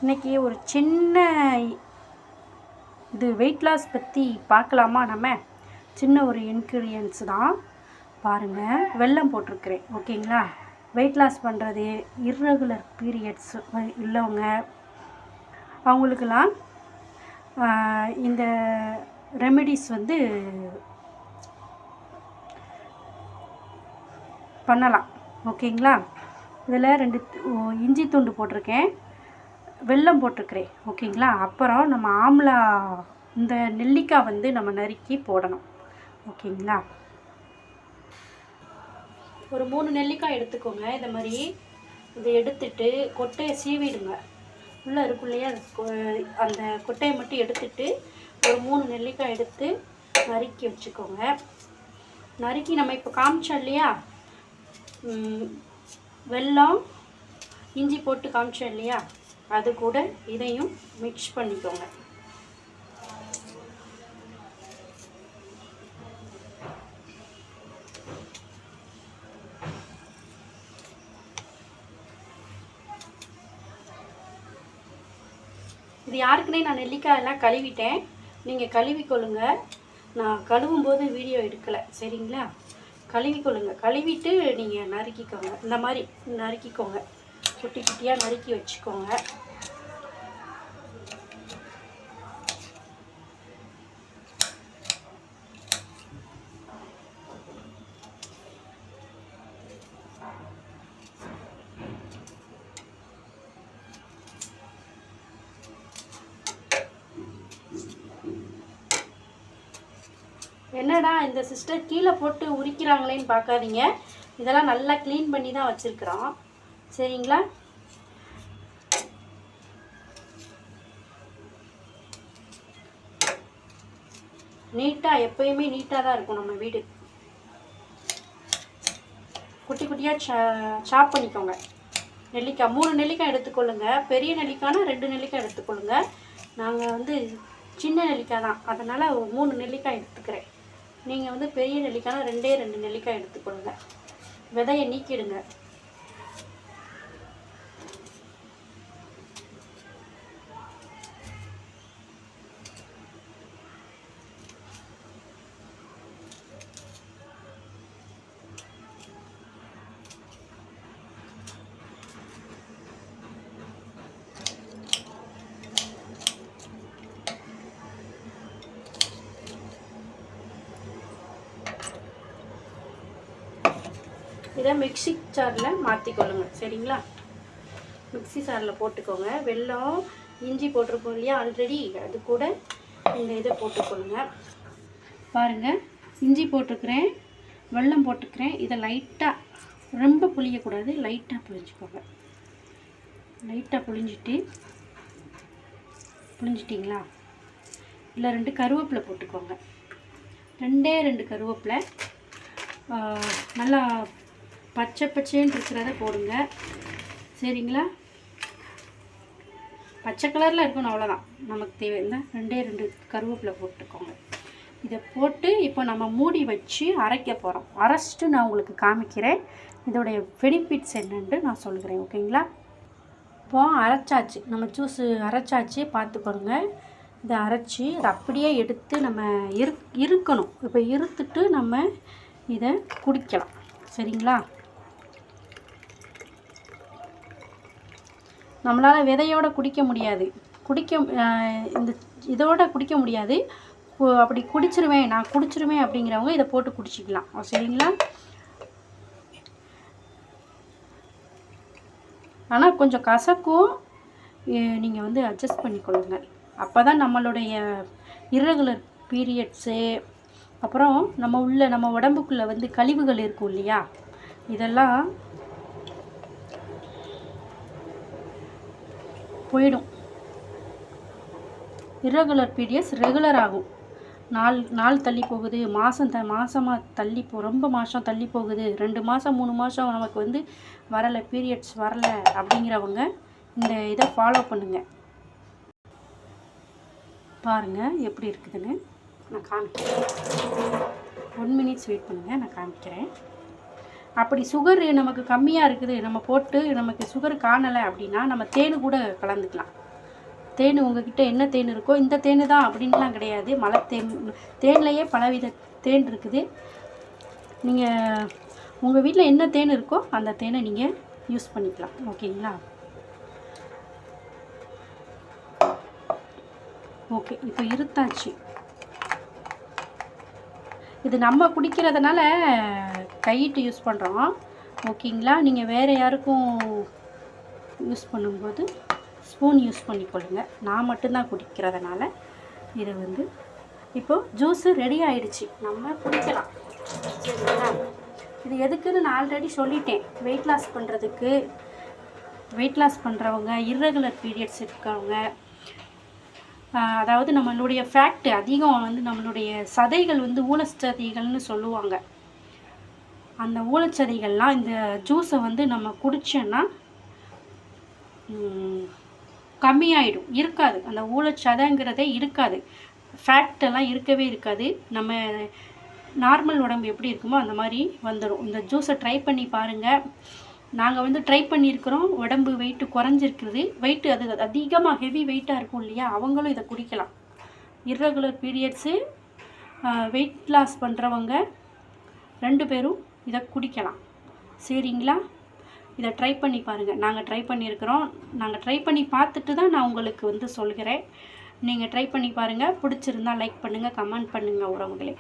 இன்றைக்கி ஒரு சின்ன இது வெயிட் லாஸ் பற்றி பார்க்கலாமா? நம்ம சின்ன ஒரு இன்க்ரீடியன்ஸ் தான் பாருங்கள். வெல்லம் போட்டிருக்கிறேன், ஓகேங்களா? வெயிட் லாஸ் பண்ணுறது, இர்ரெகுலர் பீரியட்ஸ் உள்ளவங்க அவங்களுக்கெல்லாம் இந்த ரெமெடிஸ் பண்ணலாம், ஓகேங்களா? இதில் 2 இஞ்சி துண்டு போட்டிருக்கேன், வெல்லம் போட்டிருக்கிறேன், ஓகேங்களா? அப்புறம் நம்ம ஆம்லா, இந்த நெல்லிக்காய் நம்ம நறுக்கி போடணும், ஓகேங்களா? ஒரு 3 நெல்லிக்காய் எடுத்துக்கோங்க. இந்த மாதிரி இதை எடுத்துட்டு கொட்டையை சீவிடுங்க. உள்ளே இருக்கும் இல்லையா, அந்த கொட்டையை மட்டும் எடுத்துட்டு ஒரு 3 நெல்லிக்காய் எடுத்து நறுக்கி வச்சுக்கோங்க. நறுக்கி நம்ம இப்போ காமிச்சோம் இல்லையா, வெல்லம் இஞ்சி போட்டு காமிச்சோம் இல்லையா, அது கூட இதையும் மிக்ஸ் பண்ணிக்கோங்க. இது யாருக்குன்னே நான் நெல்லிக்காயெல்லாம் கழுவிட்டேன், நீங்கள் கழுவிக்கொள்ளுங்க. நான் கழுவும் போது வீடியோ எடுக்கலை, சரிங்களா? கழுவிக்கொள்ளுங்க. கழுவிட்டு நீங்கள் நறுக்கிக்கோங்க. இந்த மாதிரி நறுக்கிக்கோங்க, குட்டி குட்டியாக நறுக்கி வச்சுக்கோங்க. என்னடா இந்த சிஸ்டர் கீழே போட்டு உரிக்கிறாங்களேன்னு பார்க்காதீங்க. இதெல்லாம் நல்லா க்ளீன் பண்ணி தான் வச்சுருக்குறோம், சரிங்களா? நீட்டாக, எப்பயுமே நீட்டாக தான் இருக்கும் நம்ம வீடு. குட்டி குட்டியாக சாப் பண்ணிக்கோங்க. நெல்லிக்காய் 3 நெல்லிக்காய் எடுத்துக்கொள்ளுங்க. பெரிய நெல்லிக்காய்னா 2 நெல்லிக்காய் எடுத்துக்கொள்ளுங்க. நாங்கள் சின்ன நெல்லிக்காய் தான், அதனால் 3 நெல்லிக்காய் எடுத்துக்கிறேன். நீங்கள் பெரிய நெல்லிக்காய்னா 2 நெல்லிக்காய் எடுத்துக்கொள்ளுங்க. விதையை நீக்கிடுங்க. இதை மிக்ஸி ஜாரில் மாற்றிக்கொள்ளுங்க, சரிங்களா? மிக்ஸி ஜாரில் போட்டுக்கோங்க. வெல்லம் இஞ்சி போட்டிருக்கோம் இல்லையா ஆல்ரெடி, அது கூட இந்த இதை போட்டுக்கொள்ளுங்க. பாருங்கள், இஞ்சி போட்டிருக்கிறேன், வெல்லம் போட்டுக்கிறேன். இதை லைட்டாக, ரொம்ப புளியக்கூடாது, லைட்டாக புளிஞ்சிக்கோங்க. லைட்டாக புளிஞ்சிட்டிங்களா? இல்லை 2 கருவேப்பிலை போட்டுக்கோங்க. 2 கருவேப்பிலை நல்லா பச்சை பச்சைன்னு இருக்கிறத போடுங்க, சரிங்களா? பச்சை கலரில் இருக்கணும், அவ்வளோதான் நமக்கு தேவைன்னா. 2 கருவேப்பிலை போட்டுக்கோங்க. இதை போட்டு இப்போ நம்ம மூடி வச்சு அரைக்க போகிறோம். அரைச்சிட்டு நான் உங்களுக்கு காமிக்கிறேன், இதோடைய பெனிஃபிட்ஸ் என்னன்ட்டு நான் சொல்கிறேன், ஓகேங்களா? இப்போ அரைச்சாச்சு, நம்ம ஜூஸு அரைச்சாச்சு, பார்த்துக்கோங்க. இதை அரைச்சி அதை அப்படியே எடுத்து நம்ம இருக்கணும். இப்போ இருத்துட்டு நம்ம இதை குடிக்கலாம், சரிங்களா? நம்மளால் விதையோடு குடிக்க முடியாது, இந்த இதோட குடிக்க முடியாது. அப்படி நான் குடிச்சிருவேன் அப்படிங்கிறவங்க இதை போட்டு குடிச்சிக்கலாம், சரிங்களா? ஆனால் கொஞ்சம் கசக்கும், நீங்கள் அட்ஜஸ்ட் பண்ணிக்கொள்ளுங்க. அப்போ தான் நம்மளுடைய இர்ரெகுலர் பீரியட்ஸு, அப்புறம் நம்ம உடம்புக்குள்ளே கழிவுகள் இருக்கும் இல்லையா, இதெல்லாம் போயிடும். இர்ரெகுலர் பீரியட்ஸ் ரெகுலர் ஆகும். நாள் தள்ளி போகுது, மாதமாக தள்ளி ரொம்ப மாதம் தள்ளி போகுது, 2 மாதம் 3 மாதம் நமக்கு வரலை, பீரியட்ஸ் வரலை அப்படிங்கிறவங்க இந்த இதை ஃபாலோ பண்ணுங்கள். பாருங்கள் எப்படி இருக்குதுன்னு நான் காமிக்கிறேன். 1 மினிட்ஸ் வெயிட் பண்ணுங்கள், நான் காமிக்கிறேன். அப்படி சுகர் நமக்கு கம்மியாக இருக்குது, நம்ம போட்டு நமக்கு சுகர் காணலை அப்படின்னா நம்ம தேன் கூட கலந்துக்கலாம். தேன் உங்ககிட்ட என்ன தேன் இருக்கோ இந்த தேன் தான் அப்படின்லாம் கிடையாது. மலை தேன்லேயே பலவித தேன் இருக்குது. நீங்கள் உங்கள் வீட்டில் என்ன தேன் இருக்கோ அந்த தேனை நீங்கள் யூஸ் பண்ணிக்கலாம். ஓகேங்களா? ஓகே, இப்போ இருத்தாச்சு. இது நம்ம குடிக்கிறதுனால கையிட்டு யூஸ் பண்ணுறோம். ஓகேங்களா? நீங்கள் வேறு யாருக்கும் யூஸ் பண்ணும்போது ஸ்பூன் யூஸ் பண்ணிக்கொள்ளுங்க. நான் மட்டும்தான் குடிக்கிறதுனால இது வந்து இப்போது ஜூஸு ரெடி ஆகிடுச்சு, நம்ம குடிக்கலாம். சரிங்களா? இது எதுக்குன்னு நான் ஆல்ரெடி சொல்லிட்டேன். வெயிட் லாஸ் பண்ணுறதுக்கு, வெயிட் லாஸ் பண்ணுறவங்க, இர்ரெகுலர் பீரியட்ஸ் இருக்கவங்க, அதாவது நம்மளுடைய ஃபேக்ட் அதிகம் வந்து நம்மளுடைய சதைகள் வந்து ஊனச்சதைகள்னு சொல்லுவாங்க. அந்த ஊனச்சதைகள்லாம் இந்த ஜூஸை வந்து நம்ம குடித்தோன்னா கம்மியாயிடும். இருக்காது, அந்த ஊனச்சதைங்கிறதே இருக்காது, ஃபேக்டெல்லாம் இருக்கவே இருக்காது. நம்ம நார்மல் உடம்பு எப்படி இருக்குமோ அந்த மாதிரி வந்துடும். இந்த ஜூஸை ட்ரை பண்ணி பாருங்கள். நாங்கள் வந்து ட்ரை பண்ணியிருக்கிறோம். உடம்பு வெயிட்டு குறைஞ்சிருக்குது. வெயிட்டு அது அதிகமாக ஹெவி வெயிட்டாக இருக்கும் இல்லையா, அவங்களும் இதை குடிக்கலாம். இர்ரெகுலர் பீரியட்ஸு, வெயிட் லாஸ் பண்ணுறவங்க 2 பேரும் இதை குடிக்கலாம். சரிங்களா? இதை ட்ரை பண்ணி பாருங்கள். நாங்கள் ட்ரை பண்ணியிருக்கிறோம். நாங்கள் ட்ரை பண்ணி பார்த்துட்டு தான் நான் உங்களுக்கு வந்து சொல்கிறேன். நீங்கள் ட்ரை பண்ணி பாருங்கள். பிடிச்சிருந்தால் லைக் பண்ணுங்கள், கமெண்ட் பண்ணுங்கள் உறவுகளே.